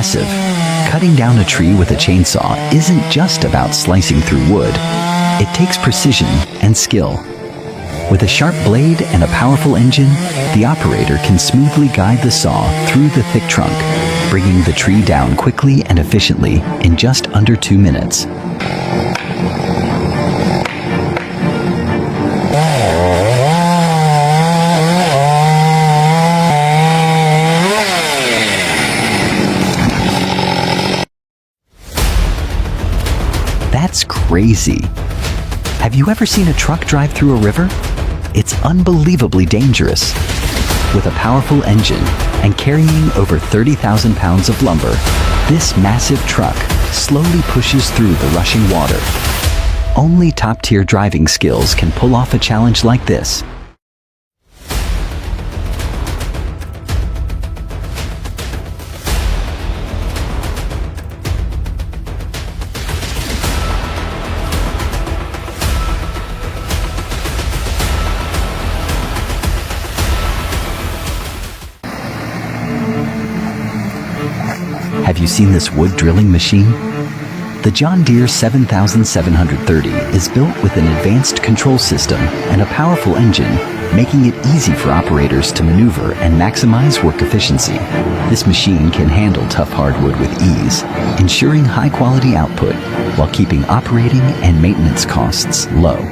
impressive. Cutting down a tree with a chainsaw isn't just about slicing through wood. It takes precision and skill. With a sharp blade and a powerful engine, the operator can smoothly guide the saw through the thick trunk, bringing the tree down quickly and efficiently in just under 2 minutes. That's crazy. Have you ever seen a truck drive through a river? It's unbelievably dangerous. With a powerful engine and carrying over 30,000 pounds of lumber, this massive truck slowly pushes through the rushing water. Only top-tier driving skills can pull off a challenge like this. Have you seen this wood drilling machine? The John Deere 7730 is built with an advanced control system and a powerful engine, making it easy for operators to maneuver and maximize work efficiency. This machine can handle tough hardwood with ease, ensuring high-quality output while keeping operating and maintenance costs low.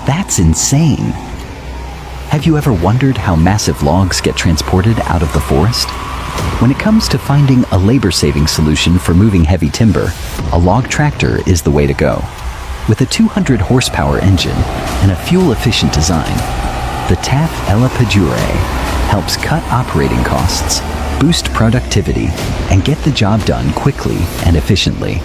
That's insane. Have you ever wondered how massive logs get transported out of the forest? When it comes to finding a labor-saving solution for moving heavy timber, a log tractor is the way to go. With a 200 horsepower engine and a fuel-efficient design, the TAF Ella Pajure helps cut operating costs, boost productivity, and get the job done quickly and efficiently.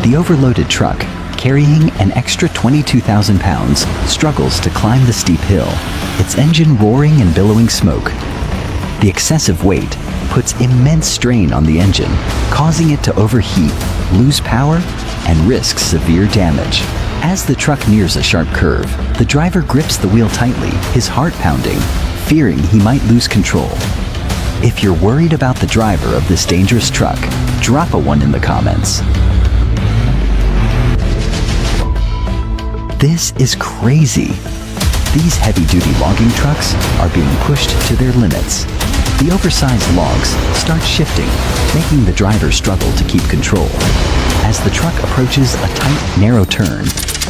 The overloaded truck, carrying an extra 22,000 pounds, struggles to climb the steep hill, its engine roaring and billowing smoke. The excessive weight puts immense strain on the engine, causing it to overheat, lose power, and risk severe damage. As the truck nears a sharp curve, the driver grips the wheel tightly, his heart pounding, fearing he might lose control. If you're worried about the driver of this dangerous truck, drop a 1 in the comments. This is crazy. These heavy-duty logging trucks are being pushed to their limits. The oversized logs start shifting, making the driver struggle to keep control. As the truck approaches a tight, narrow turn,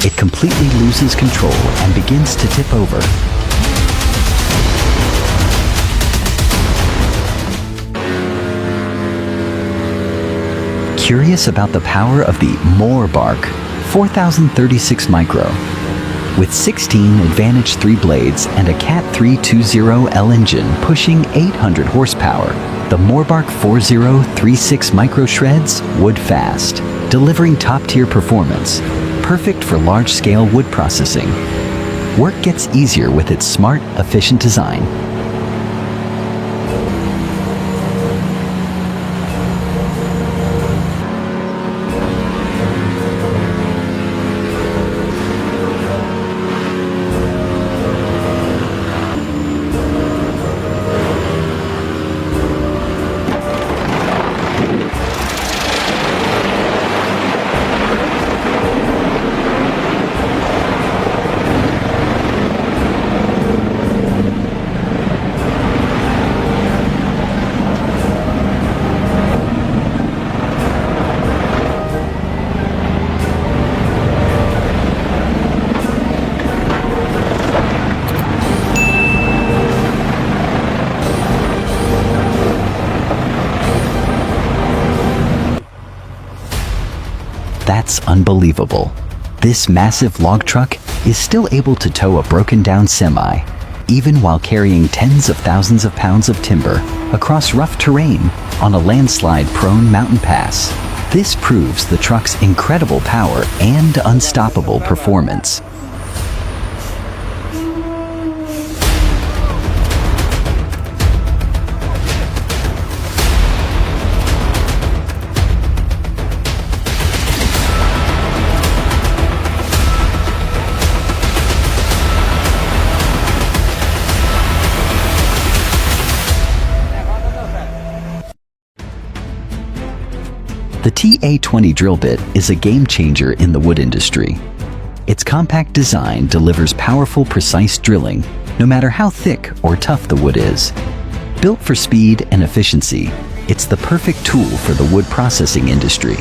it completely loses control and begins to tip over. Curious about the power of the Moorbark 4036 Micro. With 16 Advantage 3 blades and a Cat 320L engine pushing 800 horsepower, the Moorbark 4036 Micro shreds wood fast, delivering top-tier performance, perfect for large-scale wood processing. Work gets easier with its smart, efficient design. unbelievable. This massive log truck is still able to tow a broken-down semi, even while carrying tens of thousands of pounds of timber across rough terrain on a landslide-prone mountain pass. This proves the truck's incredible power and unstoppable performance. The TA-20 drill bit is a game changer in the wood industry. Its compact design delivers powerful, precise drilling, no matter how thick or tough the wood is. Built for speed and efficiency, it's the perfect tool for the wood processing industry.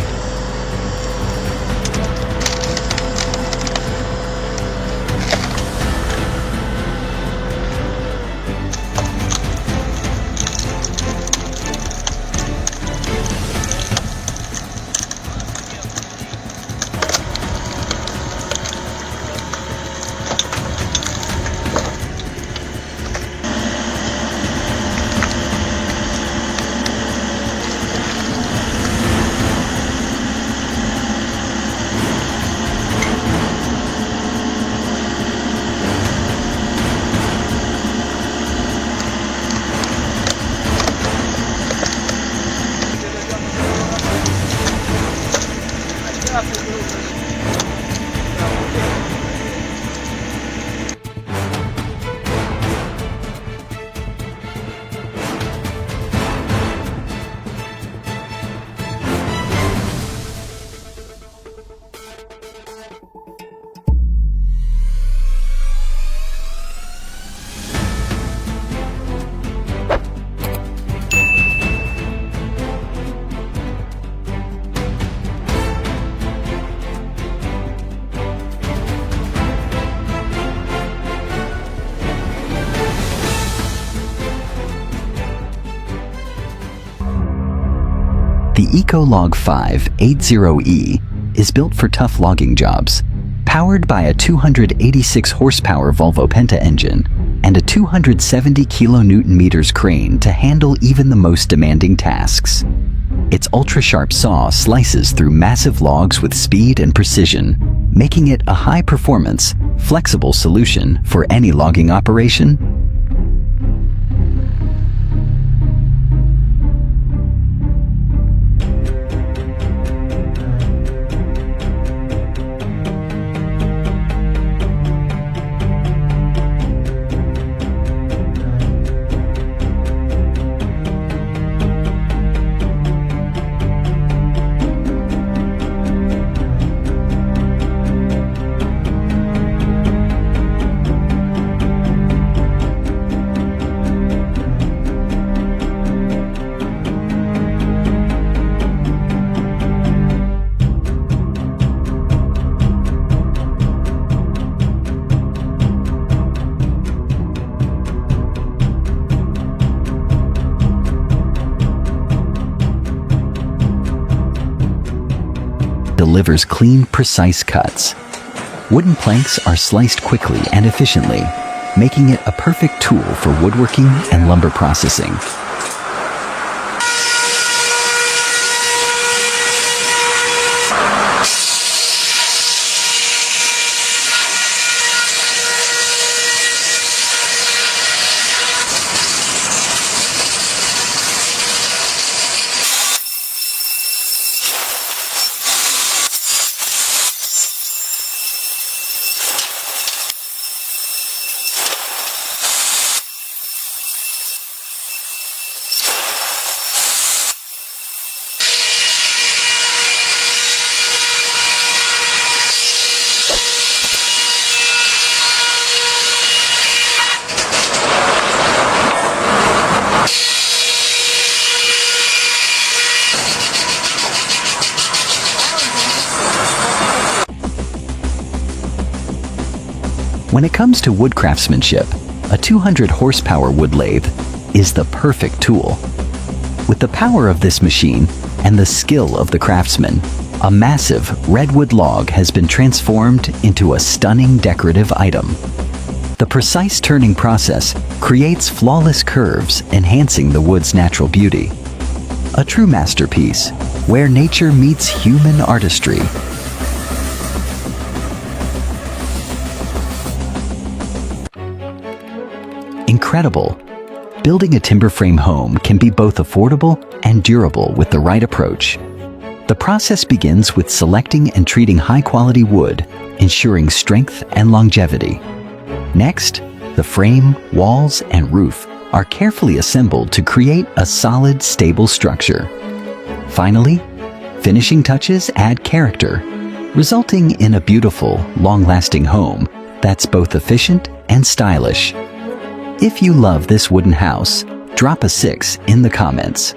The EcoLog 580E is built for tough logging jobs, powered by a 286 horsepower Volvo Penta engine and a 270 kilonewton-meters crane to handle even the most demanding tasks. Its ultra-sharp saw slices through massive logs with speed and precision, making it a high-performance, flexible solution for any logging operation. Delivers clean, precise cuts. Wooden planks are sliced quickly and efficiently, making it a perfect tool for woodworking and lumber processing. When it comes to wood craftsmanship, a 200 horsepower wood lathe is the perfect tool. With the power of this machine and the skill of the craftsman, A massive redwood log has been transformed into a stunning decorative item. The precise turning process creates flawless curves, enhancing the wood's natural beauty. A true masterpiece, where nature meets human artistry. Incredible! Building a timber frame home can be both affordable and durable with the right approach. The process begins with selecting and treating high-quality wood, ensuring strength and longevity. Next, the frame, walls, and roof are carefully assembled to create a solid, stable structure. Finally, finishing touches add character, resulting in a beautiful, long-lasting home that's both efficient and stylish. If you love this wooden house, drop a 6 in the comments.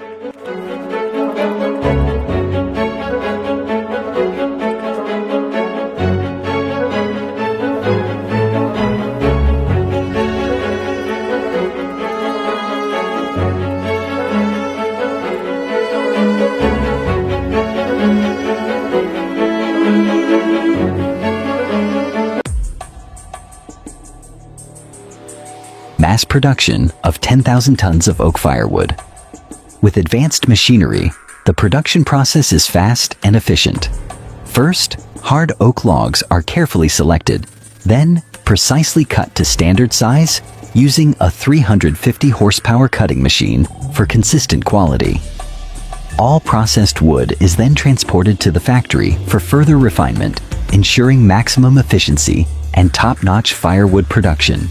Mass production of 10,000 tons of oak firewood. With advanced machinery, the production process is fast and efficient. First, hard oak logs are carefully selected, then precisely cut to standard size using a 350 horsepower cutting machine for consistent quality. All processed wood is then transported to the factory for further refinement, ensuring maximum efficiency and top-notch firewood production.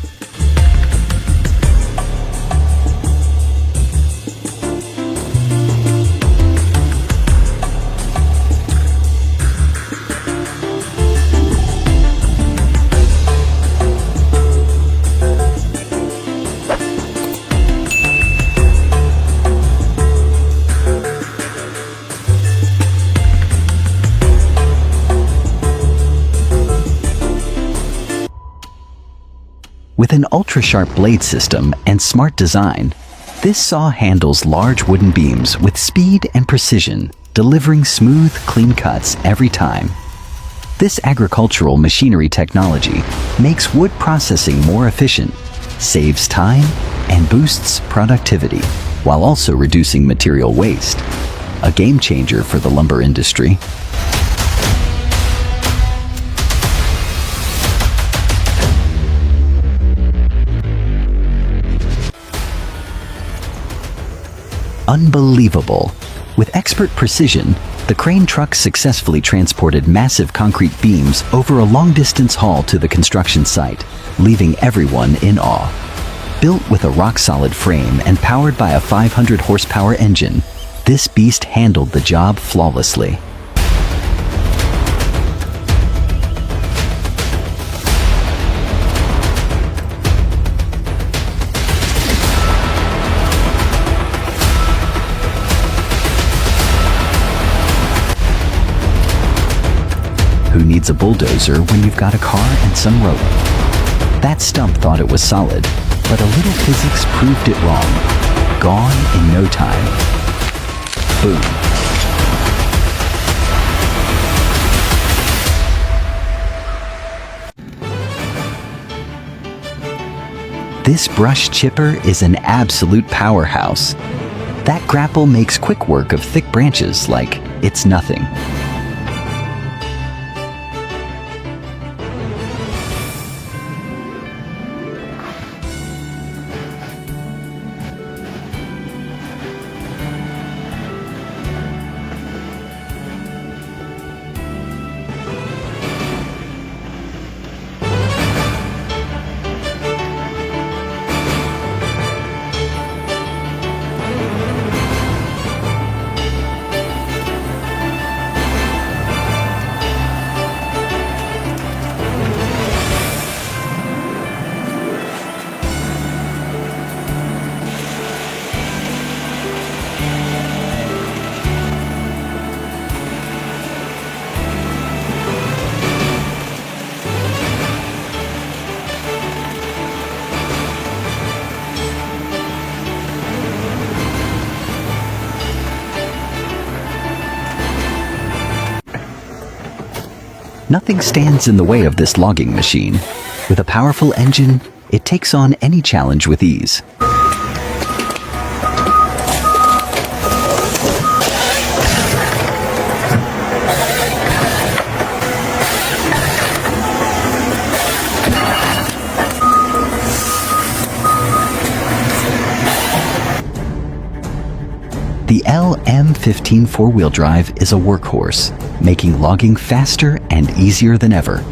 With an ultra-sharp blade system and smart design, this saw handles large wooden beams with speed and precision, delivering smooth, clean cuts every time. This agricultural machinery technology makes wood processing more efficient, saves time, and boosts productivity, while also reducing material waste. A game changer for the lumber industry. Unbelievable! With expert precision, the crane truck successfully transported massive concrete beams over a long-distance haul to the construction site, leaving everyone in awe. Built with a rock-solid frame and powered by a 500 horsepower engine, this beast handled the job flawlessly. Who needs a bulldozer when you've got a car and some rope? That stump thought it was solid, but a little physics proved it wrong. Gone in no time. Boom. This brush chipper is an absolute powerhouse. That grapple makes quick work of thick branches like it's nothing. Nothing stands in the way of this logging machine. With a powerful engine, it takes on any challenge with ease. The LM15 four-wheel drive is a workhorse, making logging faster and easier than ever.